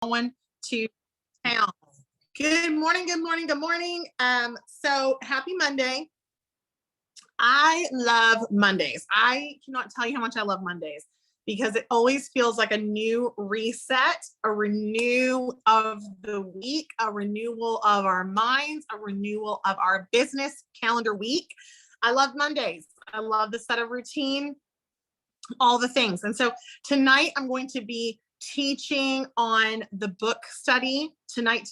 going to town. Good morning, good morning, good morning. So happy Monday. I love Mondays. I cannot tell you how much I love Mondays because it always feels like a new reset, a renewal of the week, a renewal of our minds, a renewal of our business calendar week. I love Mondays. I love the set of routine, all the things. And so tonight I'm going to be teaching on the book study tonight.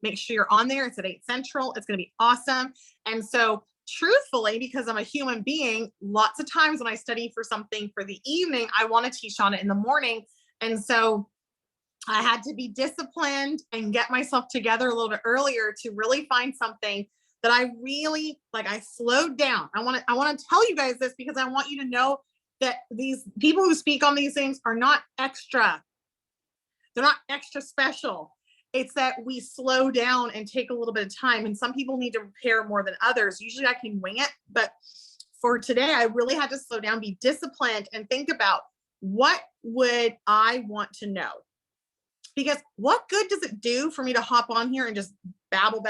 Make sure you're on there. It's at 8 Central. It's going to be awesome. And so truthfully, because I'm a human being, lots of times when I study for something for the evening, I want to teach on it in the morning. And so I had to be disciplined and get myself together a little bit earlier to really find something that I really like. I slowed down. I want to tell you guys this because I want you to know that these people who speak on these things are not extra. They're not extra special. It's that we slow down and take a little bit of time. And some people need to prepare more than others. Usually I can wing it. But for today, I really had to slow down, be disciplined, and think about what would I want to know? Because what good does it do for me to hop on here and just babble,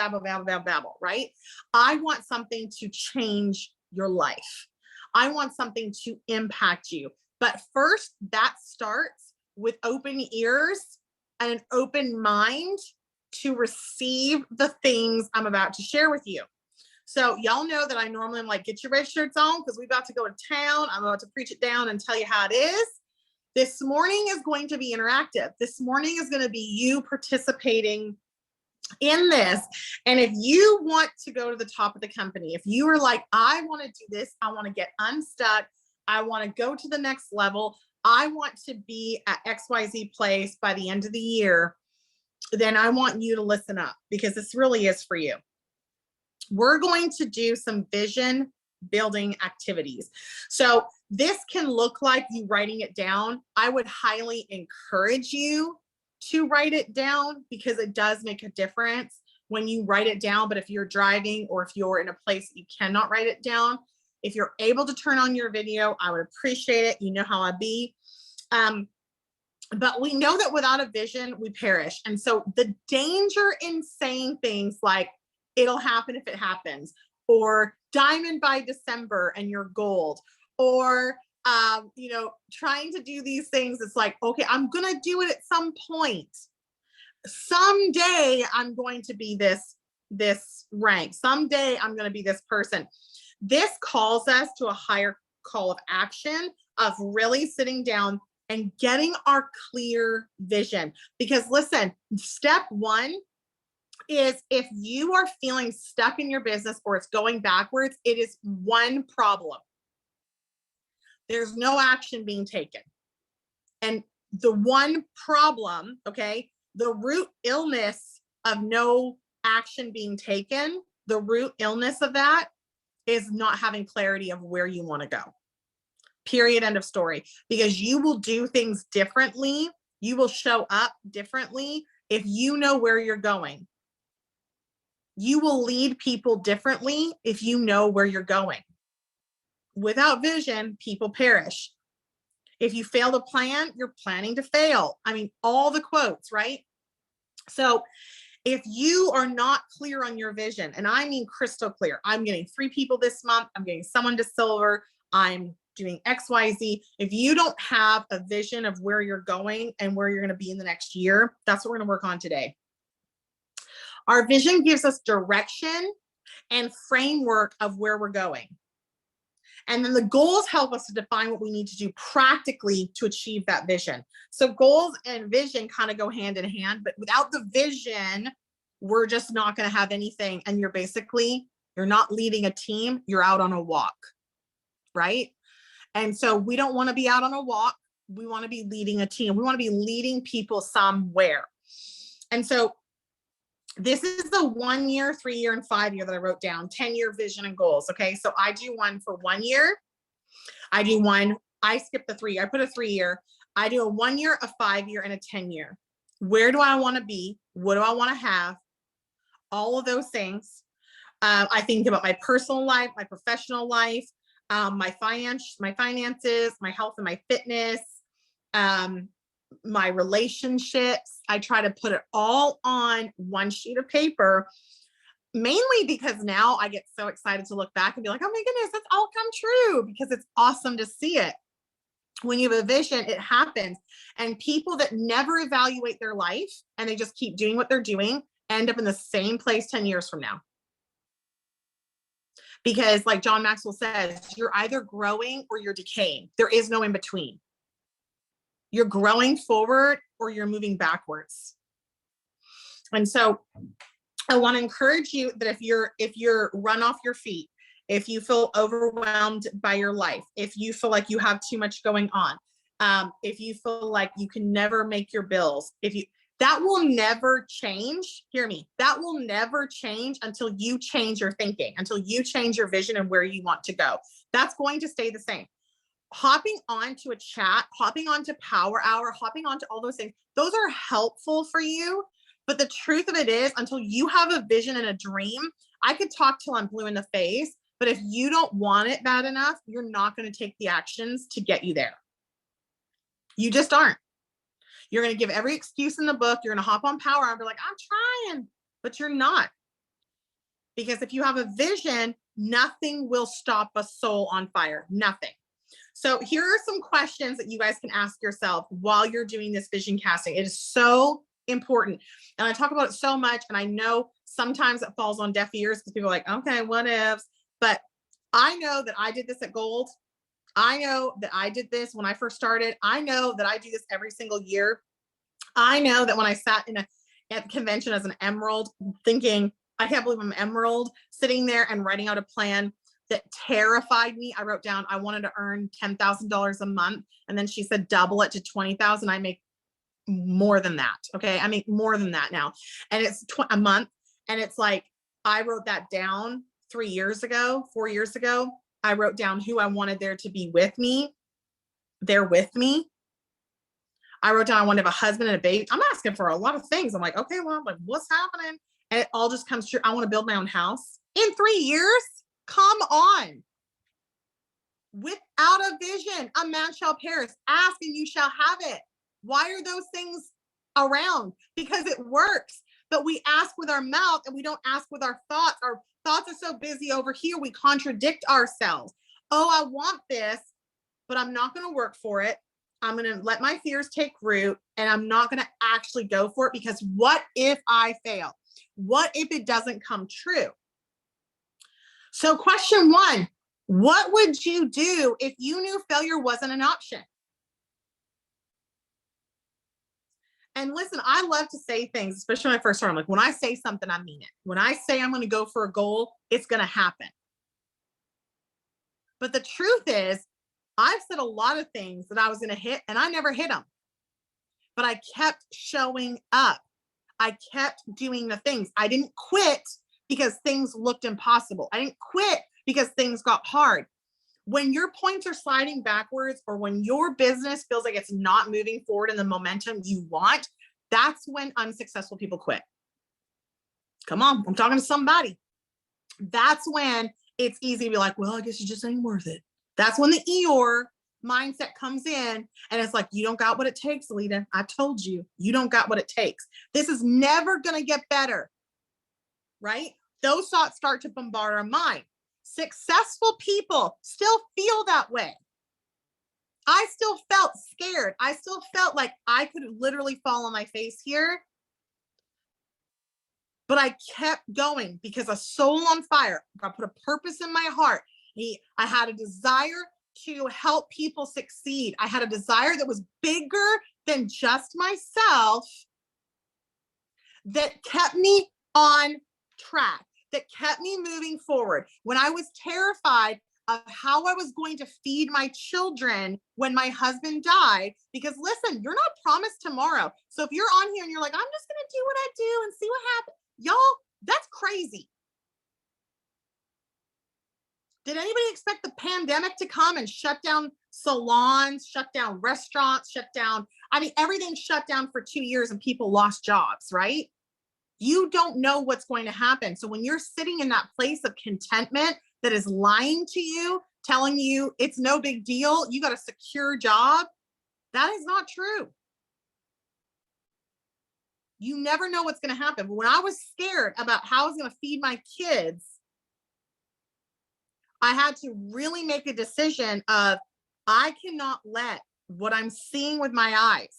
right? I want something to change your life. I want something to impact you. But first, that starts with open ears and an open mind to receive the things I'm about to share with you. So y'all know that I normally am like, get your red shirts on because we're about to go to town. I'm about to preach it down and tell you how it is. This morning is going to be interactive. This morning is going to be you participating in this. And if you want to go to the top of the company, if you are like, I want to do this, I want to get unstuck, I want to go to the next level, I want to be at XYZ place by the end of the year, then I want you to listen up because this really is for you. We're going to do some vision building activities. So this can look like you writing it down. I would highly encourage you to write it down because it does make a difference when you write it down. But if you're driving or if you're in a place that you cannot write it down, if you're able to turn on your video, I would appreciate it. You know how I be. But we know that without a vision, we perish. And so the danger in saying things like, it'll happen if it happens, or diamond by December and you're gold, or trying to do these things. It's like, okay, I'm going to do it at some point. Someday I'm going to be this rank. Someday I'm going to be this person. This calls us to a higher call of action of really sitting down and getting our clear vision. Because listen, step one is if you are feeling stuck in your business or it's going backwards, it is one problem. There's no action being taken. And the one problem, okay, the root illness of no action being taken, the root illness of that is not having clarity of where you want to go. Period. End of story. Because you will do things differently. You will show up differently if you know where you're going. You will lead people differently if you know where you're going. Without vision, people perish. If you fail to plan, you're planning to fail. I mean, all the quotes, right? So if you are not clear on your vision, and I mean crystal clear, I'm getting 3 people this month, I'm getting someone to silver, I'm doing XYZ. If you don't have a vision of where you're going and where you're going to be in the next year, that's what we're going to work on today. Our vision gives us direction and framework of where we're going. And then the goals help us to define what we need to do practically to achieve that vision. So goals and vision kind of go hand in hand, but without the vision, we're just not going to have anything. And you're not leading a team, you're out on a walk, right? And so we don't want to be out on a walk. We want to be leading a team. We want to be leading people somewhere. And so this is the 1 year, 3 year, and 5 year that I wrote down, 10-year vision and goals. Okay. So I do one for 1 year. I skip the 3 year. I put a 3 year. I do a 1 year, a 5 year, and a 10 year. Where do I want to be? What do I want to have? All of those things. I think about my personal life, my professional life, my finances, my health and my fitness, my relationships. I try to put it all on one sheet of paper, mainly because now I get so excited to look back and be like, oh my goodness, that's all come true, because it's awesome to see it. When you have a vision, it happens. And people that never evaluate their life and they just keep doing what they're doing end up in the same place 10 years from now. Because like John Maxwell says, you're either growing or you're decaying. There is no in between. You're growing forward or you're moving backwards. And so I want to encourage you that if you're run off your feet, if you feel overwhelmed by your life, if you feel like you have too much going on, if you feel like you can never make your bills, that will never change. Hear me. That will never change until you change your thinking, until you change your vision and where you want to go. That's going to stay the same. Hopping onto a chat, hopping onto Power Hour, hopping onto all those things, those are helpful for you. But the truth of it is, until you have a vision and a dream, I could talk till I'm blue in the face, but if you don't want it bad enough, you're not going to take the actions to get you there. You just aren't. You're going to give every excuse in the book. You're going to hop on Power Hour and be like, I'm trying, but you're not. Because if you have a vision, nothing will stop a soul on fire. Nothing. So here are some questions that you guys can ask yourself while you're doing this vision casting. It is so important. And I talk about it so much. And I know sometimes it falls on deaf ears because people are like, okay, what ifs? But I know that I did this at Gold. I know that I did this when I first started. I know that I do this every single year. I know that when I sat at the convention as an Emerald, thinking, I can't believe I'm Emerald, sitting there and writing out a plan that terrified me. I wrote down, I wanted to earn $10,000 a month. And then she said, double it to 20,000. I make more than that. Okay. I make more than that now. And it's a month. And it's like, I wrote that down 4 years ago. I wrote down who I wanted there to be with me. They're with me. I wrote down I wanted to have a husband and a baby. I'm asking for a lot of things. I'm like, okay, well, I'm like, what's happening? And it all just comes true. I want to build my own house in 3 years. Come on. Without a vision, a man shall perish. Ask and you shall have it. Why are those things around? Because it works. But we ask with our mouth and we don't ask with our thoughts. Our thoughts are so busy over here. We contradict ourselves. Oh, I want this, but I'm not going to work for it. I'm going to let my fears take root and I'm not going to actually go for it because what if I fail? What if it doesn't come true? So question 1, what would you do if you knew failure wasn't an option? And listen, I love to say things, especially when I first started. I'm like, when I say something, I mean it. When I say I'm going to go for a goal, it's going to happen. But the truth is, I've said a lot of things that I was going to hit and I never hit them. But I kept showing up. I kept doing the things. I didn't quit because things looked impossible. I didn't quit because things got hard. When your points are sliding backwards or when your business feels like it's not moving forward in the momentum you want, that's when unsuccessful people quit. Come on, I'm talking to somebody. That's when it's easy to be like, well, I guess it just ain't worth it. That's when the Eeyore mindset comes in and it's like, you don't got what it takes, Alita. I told you, you don't got what it takes. This is never going to get better, right? Those thoughts start to bombard our mind. Successful people still feel that way. I still felt scared. I still felt like I could literally fall on my face here. But I kept going because a soul on fire. I put a purpose in my heart. I had a desire to help people succeed. I had a desire that was bigger than just myself that kept me on track, that kept me moving forward. When I was terrified of how I was going to feed my children when my husband died, because listen, you're not promised tomorrow. So if you're on here and you're like, I'm just going to do what I do and see what happens, y'all, that's crazy. Did anybody expect the pandemic to come and shut down salons, shut down restaurants, shut down? I mean, everything shut down for 2 years and people lost jobs, right? You don't know what's going to happen. So when you're sitting in that place of contentment that is lying to you, telling you it's no big deal, you got a secure job, that is not true. You never know what's going to happen. But when I was scared about how I was going to feed my kids, I had to really make a decision of, I cannot let what I'm seeing with my eyes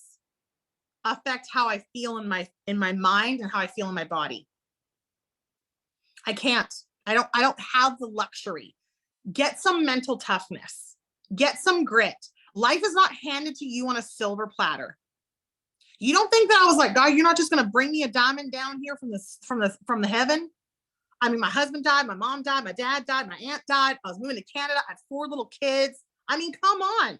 affect how I feel in my mind and how I feel in my body. I can't. I don't have the luxury. Get some mental toughness. Get some grit. Life is not handed to you on a silver platter. You don't think that I was like, God, you're not just going to bring me a diamond down here from the heaven? I mean, my husband died, my mom died, my dad died, my aunt died. I was moving to Canada. I had 4 little kids. I mean, come on.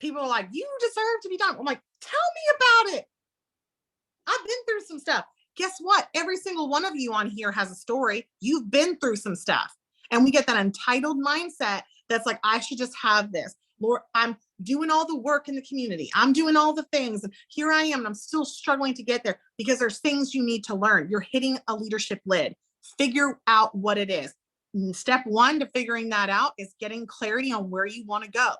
People are like, you deserve to be done. I'm like, tell me about it. I've been through some stuff. Guess what? Every single one of you on here has a story. You've been through some stuff. And we get that entitled mindset that's like, I should just have this. Lord, I'm doing all the work in the community. I'm doing all the things. And here I am. And I'm still struggling to get there because there's things you need to learn. You're hitting a leadership lid. Figure out what it is. Step 1 to figuring that out is getting clarity on where you want to go.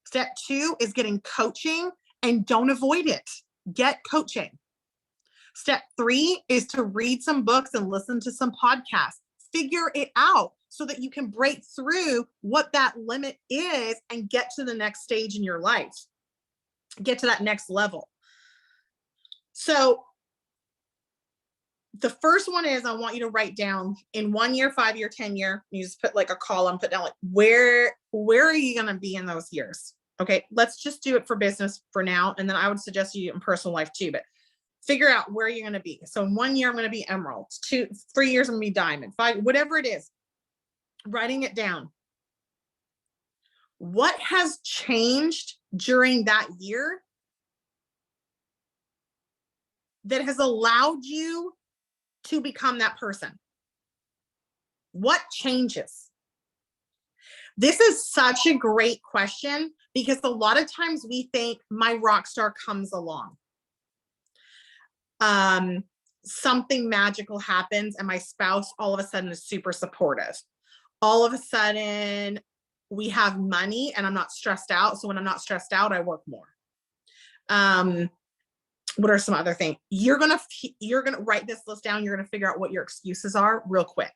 Step 2 is getting coaching, and don't avoid it. Get coaching. Step 3 is to read some books and listen to some podcasts. Figure it out so that you can break through what that limit is and get to the next stage in your life. Get to that next level. So the first one is, I want you to write down in 1 year, 5 year, 10 year. You just put like a column, put down like, where are you going to be in those years? Okay, let's just do it for business for now. And then I would suggest you do it in personal life too, but figure out where you're going to be. So in 1 year, I'm going to be emerald. 3 years, I'm going to be diamond. 5, whatever it is, writing it down. What has changed during that year that has allowed you to become that person? What changes? This is such a great question because a lot of times we think my rock star comes along. Something magical happens and my spouse all of a sudden is super supportive. All of a sudden we have money and I'm not stressed out. So when I'm not stressed out, I work more. What are some other things? You're going to write this list down. You're going to figure out what your excuses are real quick.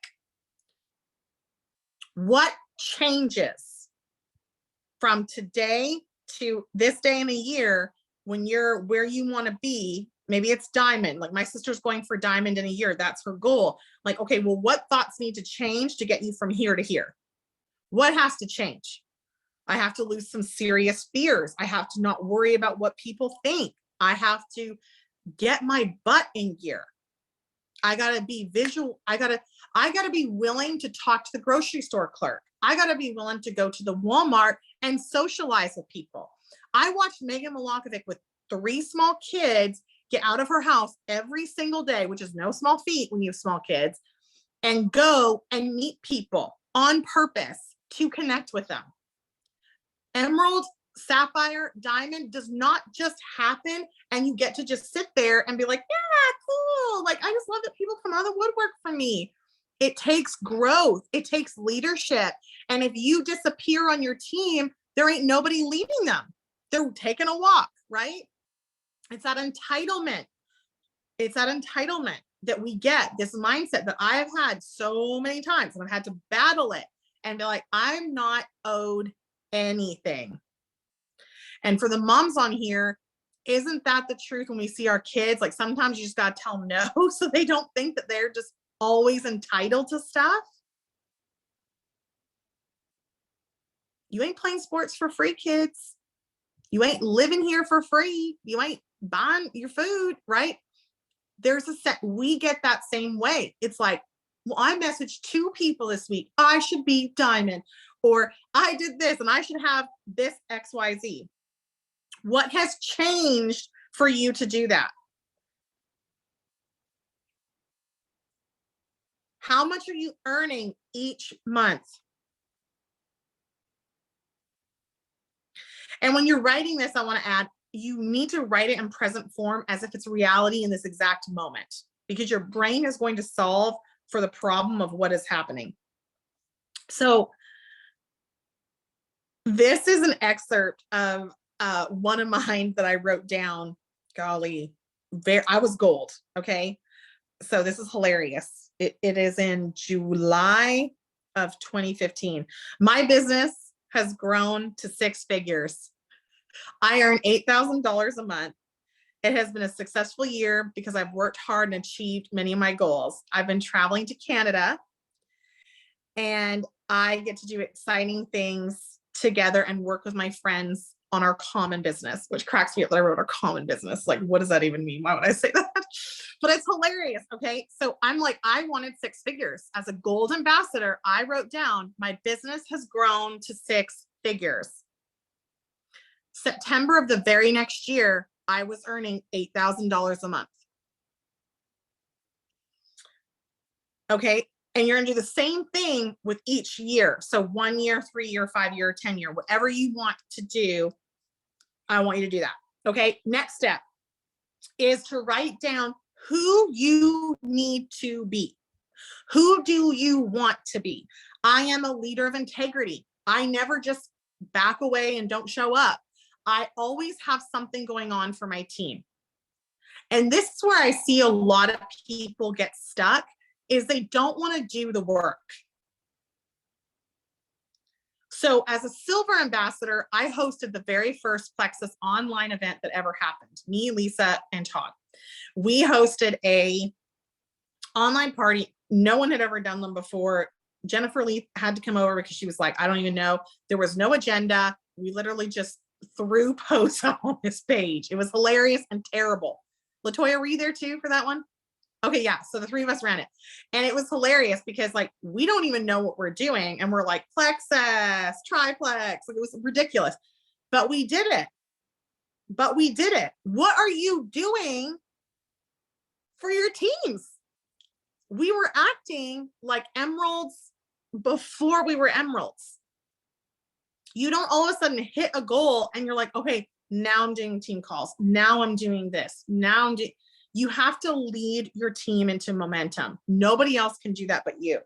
What changes from today to this day in a year when you're where you want to be? Maybe it's diamond. Like my sister's going for diamond in a year. That's her goal. Like, okay, well, what thoughts need to change to get you from here to here? What has to change? I have to lose some serious fears. I have to not worry about what people think. I have to get my butt in gear. I got to be visual. I got to be willing to talk to the grocery store clerk. I got to be willing to go to the Walmart and socialize with people. I watched Megan Milokovic with 3 small kids get out of her house every single day, which is no small feat when you have small kids, and go and meet people on purpose to connect with them. Emerald, sapphire, diamond does not just happen and you get to just sit there and be like, yeah, cool. Like, I just love that people come out of the woodwork for me. It takes growth. It takes leadership. And if you disappear on your team, there ain't nobody leading them. They're taking a walk, right? It's that entitlement. It's that entitlement that we get, this mindset that I have had so many times and I've had to battle it and be like, I'm not owed anything. And for the moms on here, isn't that the truth when we see our kids? Like sometimes you just got to tell them no so they don't think that they're just always entitled to stuff. You ain't playing sports for free, kids. You ain't living here for free. You ain't buying your food, right? There's a set, we get that same way. It's like, well, I messaged 2 people this week. I should be diamond, or I did this and I should have this XYZ. What has changed for you to do that? How much are you earning each month? And when you're writing this, I want to add, you need to write it in present form as if it's reality in this exact moment, because your brain is going to solve for the problem of what is happening. So this is an excerpt of one of mine that I wrote down golly, I was gold. Okay. So this is hilarious. It is in July of 2015. My business has grown to 6 figures. I earn $8,000 a month. It has been a successful year because I've worked hard and achieved many of my goals. I've been traveling to Canada, and I get to do exciting things together and work with my friends on our common business, which cracks me up that I wrote our common business. Like, what does that even mean? Why would I say that? But it's hilarious. Okay. So I'm like, I wanted 6 figures. As a gold ambassador, I wrote down my business has grown to 6 figures. September of the very next year, I was earning $8,000 a month. Okay. And you're going to do the same thing with each year. So 1 year, 3 year, 5 year, 10 year, whatever you want to do, I want you to do that. Okay. Next step is to write down who you need to be. Who do you want to be? I am a leader of integrity. I never just back away and don't show up. I always have something going on for my team. And this is where I see a lot of people get stuck, is they don't want to do the work. So as a silver ambassador, I hosted the very first Plexus online event that ever happened. Me, Lisa, and Todd. We hosted a online party. No one had ever done them before. Jennifer Lee had to come over because she was like, I don't even know. There was no agenda. We literally just threw posts on this page. It was hilarious and terrible. Latoya, were you there too for that one? Okay, yeah. So the 3 of us ran it. And it was hilarious because like we don't even know what we're doing. And we're like, Plexus, triplex. Like, it was ridiculous. But we did it. What are you doing for your teams? We were acting like emeralds before we were emeralds. You don't all of a sudden hit a goal and you're like, okay, now I'm doing team calls. Now I'm doing this. You have to lead your team into momentum. Nobody else can do that but you.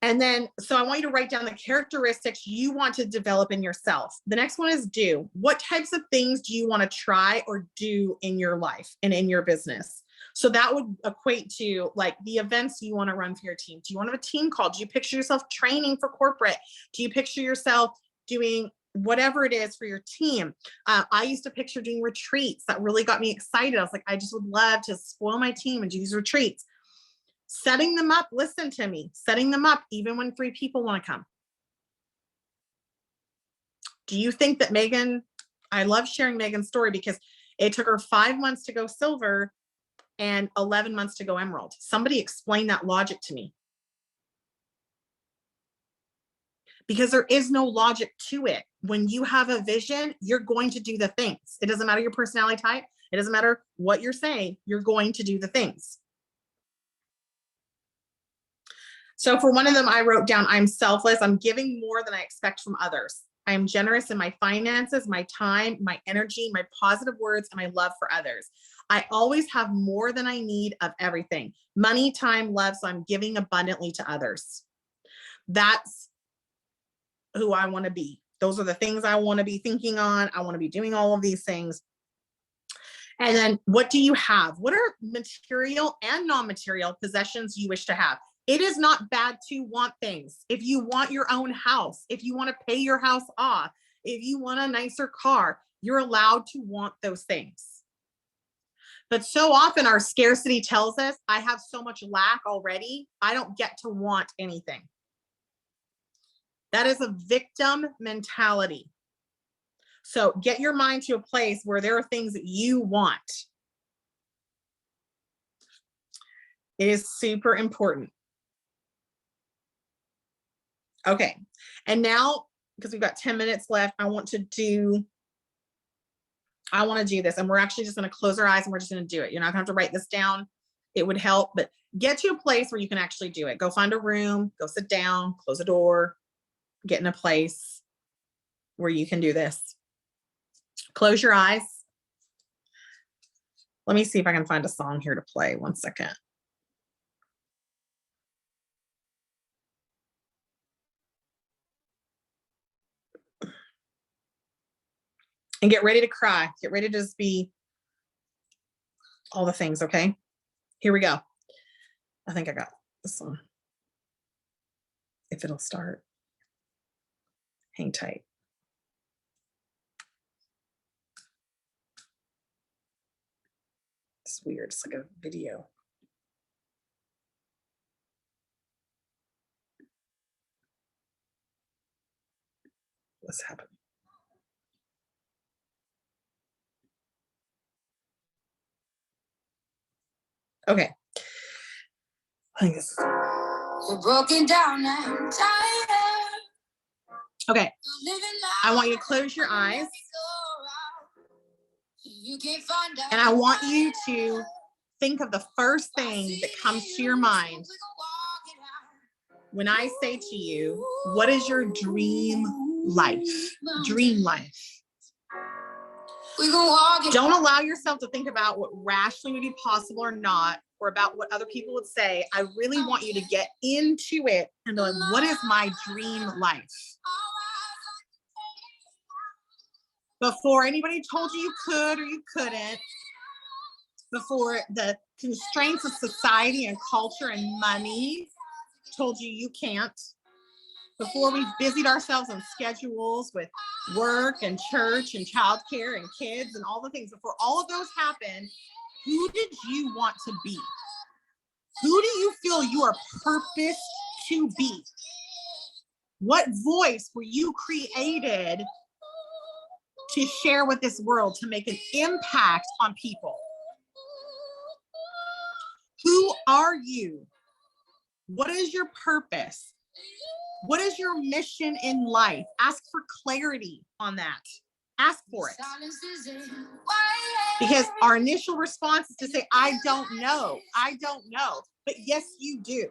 And then, so I want you to write down the characteristics you want to develop in yourself. The next one is do. What types of things do you want to try or do in your life and in your business? So that would equate to like the events you want to run for your team. Do you want to have a team call? Do you picture yourself training for corporate? Do you picture yourself doing whatever it is for your team? I used to picture doing retreats. That really got me excited. I was like, I just would love to spoil my team and do these retreats. Setting them up, listen to me, setting them up even when 3 people want to come. Do you think that Megan, I love sharing Megan's story because it took her 5 months to go silver and 11 months to go emerald. Somebody explain that logic to me. Because there is no logic to it. When you have a vision, you're going to do the things. It doesn't matter your personality type. It doesn't matter what you're saying. You're going to do the things. So for one of them, I wrote down, I'm selfless. I'm giving more than I expect from others. I am generous in my finances, my time, my energy, my positive words, and my love for others. I always have more than I need of everything. Money, time, love. So I'm giving abundantly to others. That's who I want to be. Those are the things I want to be thinking on. I want to be doing all of these things. And then what do you have? What are material and non-material possessions you wish to have? It is not bad to want things. If you want your own house, if you want to pay your house off, if you want a nicer car, you're allowed to want those things. But so often our scarcity tells us, I have so much lack already, I don't get to want anything. That is a victim mentality. So get your mind to a place where there are things that you want. It is super important. Okay. And now, because we've got 10 minutes left, I want to do this. And we're actually just going to close our eyes and we're just going to do it. You're not going to have to write this down. It would help, but get to a place where you can actually do it. Go find a room, go sit down, close a door, get in a place where you can do this. Close your eyes. Let me see if I can find a song here to play. 1 second. And get ready to cry. Get ready to just be all the things, okay? Here we go. I think I got this one. If it'll start. Hang tight. It's weird. It's like a video. What's happening? Okay. I think this is. We're broken down and tired. Okay. I want you to close your eyes. And I want you to think of the first thing that comes to your mind when I say to you, what is your dream life? Dream life. Don't allow yourself to think about what rationally would be possible or not, or about what other people would say. I really want you to get into it and be like, what is my dream life? Before anybody told you you could or you couldn't, before the constraints of society and culture and money told you you can't, before we've busied ourselves on schedules with work and church and childcare and kids and all the things, before all of those happened, who did you want to be? Who do you feel you are purposed to be? What voice were you created to share with this world, to make an impact on people? Who are you? What is your purpose? What is your mission in life? Ask for clarity on that. Ask for it. Because our initial response is to say, I don't know. I don't know. But yes, you do.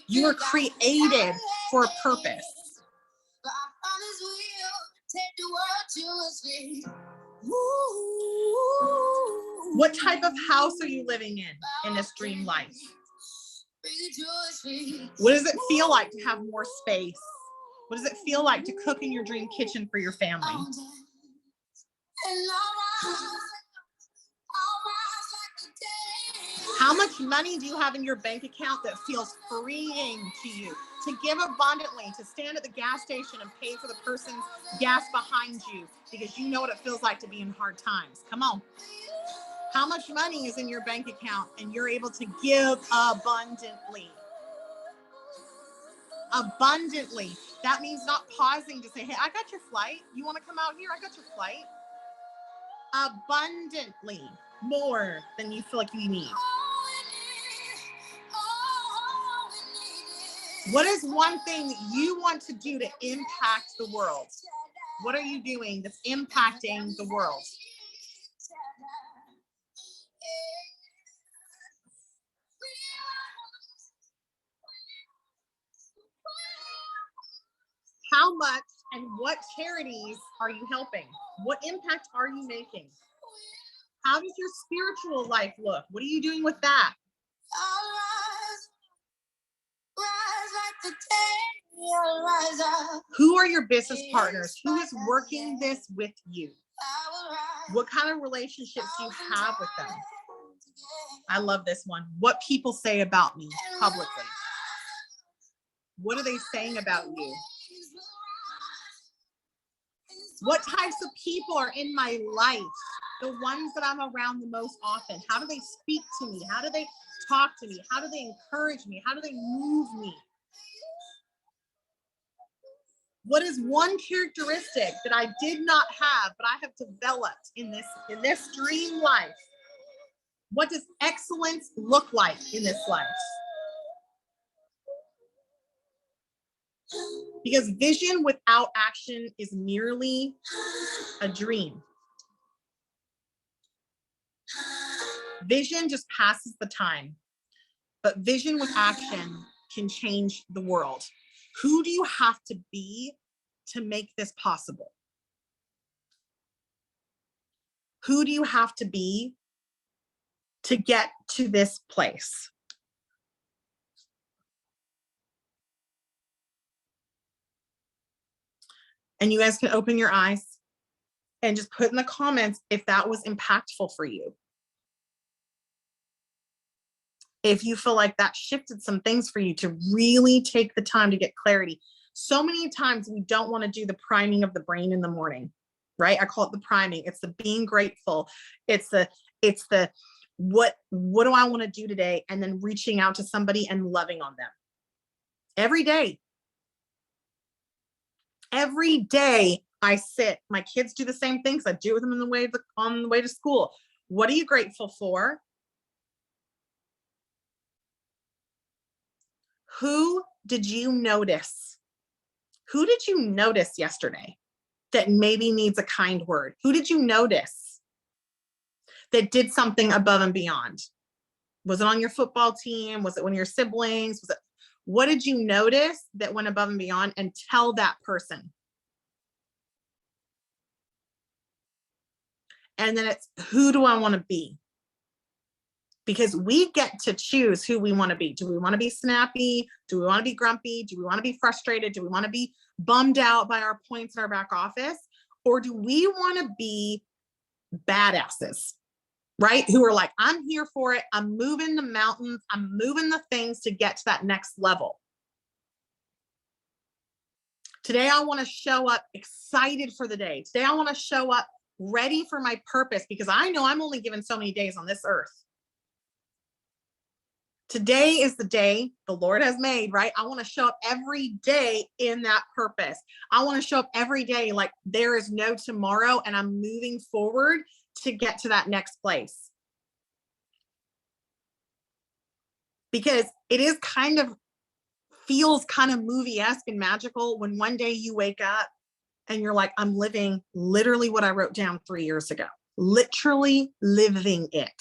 You were created for a purpose. What type of house are you living in this dream life? What does it feel like to have more space? What does it feel like to cook in your dream kitchen for your family? How much money do you have in your bank account that feels freeing to you? To give abundantly, to stand at the gas station and pay for the person's gas behind you because you know what it feels like to be in hard times. Come on. How much money is in your bank account and you're able to give abundantly? Abundantly. That means not pausing to say, hey, I got your flight. You want to come out here? I got your flight. Abundantly. More than you feel like you need. What is one thing that you want to do to impact the world? What are you doing that's impacting the world? How much and what charities are you helping? What impact are you making? How does your spiritual life look? What are you doing with that? Who are your business partners? Who is working this with you? What kind of relationships do you have with them? I love this one. What people say about me publicly. What are they saying about you? What types of people are in my life? The ones that I'm around the most often. How do they speak to me? How do they talk to me? How do they encourage me? How do they move me? What is one characteristic that I did not have, but I have developed in this dream life? What does excellence look like in this life? Because vision without action is merely a dream. Vision just passes the time, but vision with action can change the world. Who do you have to be to make this possible? Who do you have to be to get to this place? And you guys can open your eyes. And just put in the comments if that was impactful for you. If you feel like that shifted some things for you to really take the time to get clarity. So many times we don't want to do the priming of the brain in the morning, right? I call it the priming. It's the being grateful. It's the what do I want to do today? And then reaching out to somebody and loving on them. Every day. Every day I sit, my kids do the same things. I do with them on the way to school. What are you grateful for? Who did you notice? Who did you notice yesterday that maybe needs a kind word? Who did you notice that did something above and beyond? Was it on your football team? Was it one of your siblings? What did you notice that went above and beyond? And tell that person. And then it's, who do I want to be? Because we get to choose who we want to be. Do we want to be snappy? Do we want to be grumpy? Do we want to be frustrated? Do we want to be bummed out by our points in our back office? Or do we want to be badasses, right? Who are like, I'm here for it. I'm moving the mountains. I'm moving the things to get to that next level. Today, I want to show up excited for the day. Today, I want to show up ready for my purpose because I know I'm only given so many days on this earth. Today is the day the Lord has made, right? I want to show up every day in that purpose. I want to show up every day like there is no tomorrow and I'm moving forward to get to that next place. Because it is feels kind of movie-esque and magical when one day you wake up and you're like, I'm living literally what I wrote down 3 years ago, literally living it.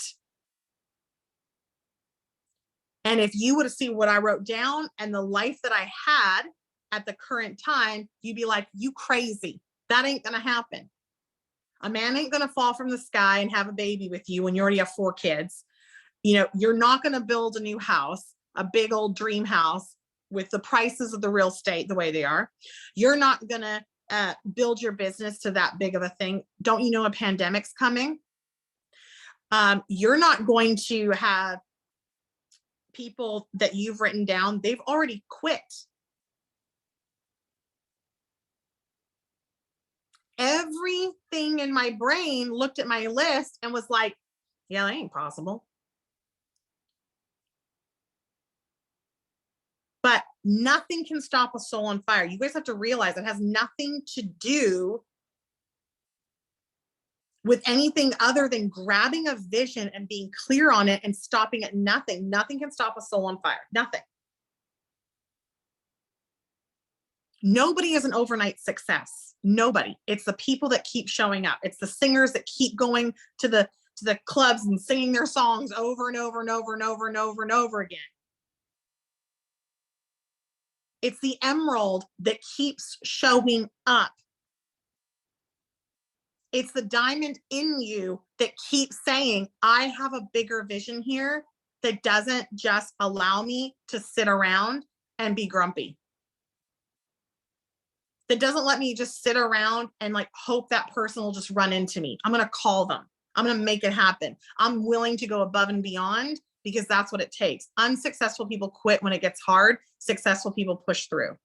And if you were to see what I wrote down and the life that I had at the current time, you'd be like, you crazy. That ain't going to happen. A man ain't going to fall from the sky and have a baby with you when you already have 4 kids. You know, you're not going to build a new house, a big old dream house with the prices of the real estate the way they are. You're not going to build your business to that big of a thing. Don't you know a pandemic's coming? You're not going to have people that you've written down, they've already quit. Everything in my brain looked at my list and was like, yeah, that ain't possible. But nothing can stop a soul on fire. You guys have to realize it has nothing to do with anything other than grabbing a vision and being clear on it and stopping at nothing. Nothing can stop a soul on fire. Nothing. Nobody is an overnight success. Nobody. It's the people that keep showing up. It's the singers that keep going to the clubs and singing their songs over and over and over and over and over and over again. It's the emerald that keeps showing up. It's the diamond in you that keeps saying, I have a bigger vision here that doesn't just allow me to sit around and be grumpy. That doesn't let me just sit around and like hope that person will just run into me. I'm going to call them. I'm going to make it happen. I'm willing to go above and beyond because that's what it takes. Unsuccessful people quit when it gets hard. Successful people push through.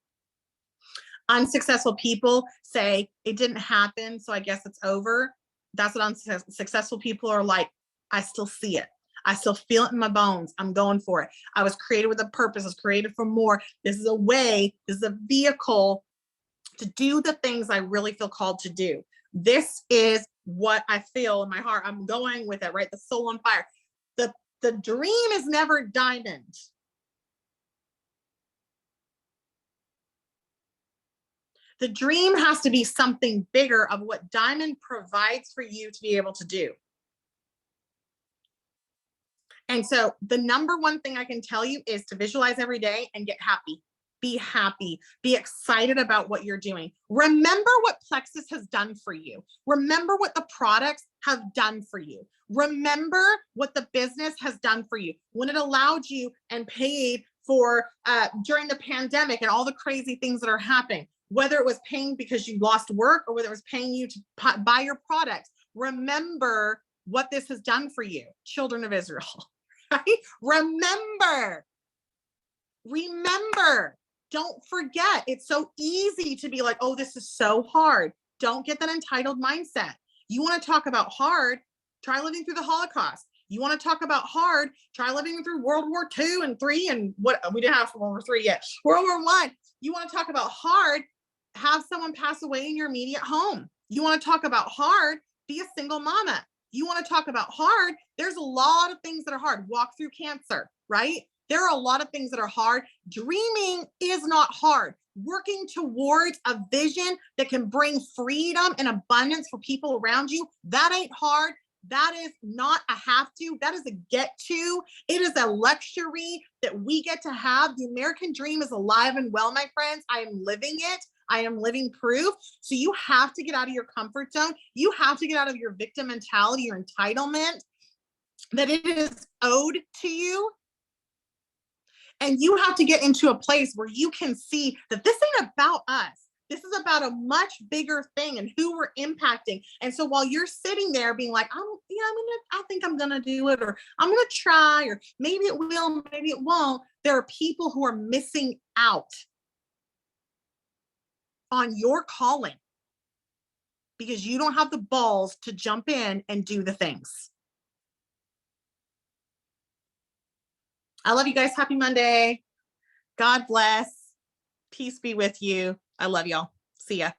Unsuccessful people say it didn't happen, so I guess it's over. That's what unsuccessful people are like. I still see it. I still feel it in my bones. I'm going for it. I was created with a purpose. I was created for more. This is a way, this is a vehicle to do the things I really feel called to do. This is what I feel in my heart. I'm going with it, right? The soul on fire. The dream is never diamond. The dream has to be something bigger of what diamond provides for you to be able to do. And so the number one thing I can tell you is to visualize every day and get happy. Be happy. Be excited about what you're doing. Remember what Plexus has done for you. Remember what the products have done for you. Remember what the business has done for you. When it allowed you and paid for during the pandemic and all the crazy things that are happening. whether it was paying because you lost work or whether it was paying you to buy your products. Remember what this has done for you, children of Israel, right? Remember, don't forget. It's so easy to be like, oh, this is so hard. Don't get that entitled mindset. You want to talk about hard, try living through the Holocaust. You want to talk about hard, try living through World War II and III and what we didn't have World War III yet. World War I. You want to talk about hard, have someone pass away in your immediate home. You want to talk about hard, be a single mama. You want to talk about hard, there's a lot of things that are hard. Walk through cancer, right? There are a lot of things that are hard. Dreaming is not hard. Working towards a vision that can bring freedom and abundance for people around you, that ain't hard. That is not a have to, that is a get to. It is a luxury that we get to have. The American dream is alive and well, my friends. I am living it. I am living proof. So you have to get out of your comfort zone. You have to get out of your victim mentality, your entitlement, that it is owed to you. And you have to get into a place where you can see that this ain't about us. This is about a much bigger thing and who we're impacting. And so while you're sitting there being like, I think I'm going to do it, or I'm going to try, or maybe it will, maybe it won't. There are people who are missing out on your calling because you don't have the balls to jump in and do the things. I love you guys. Happy Monday. God bless. Peace be with you. I love y'all. See ya.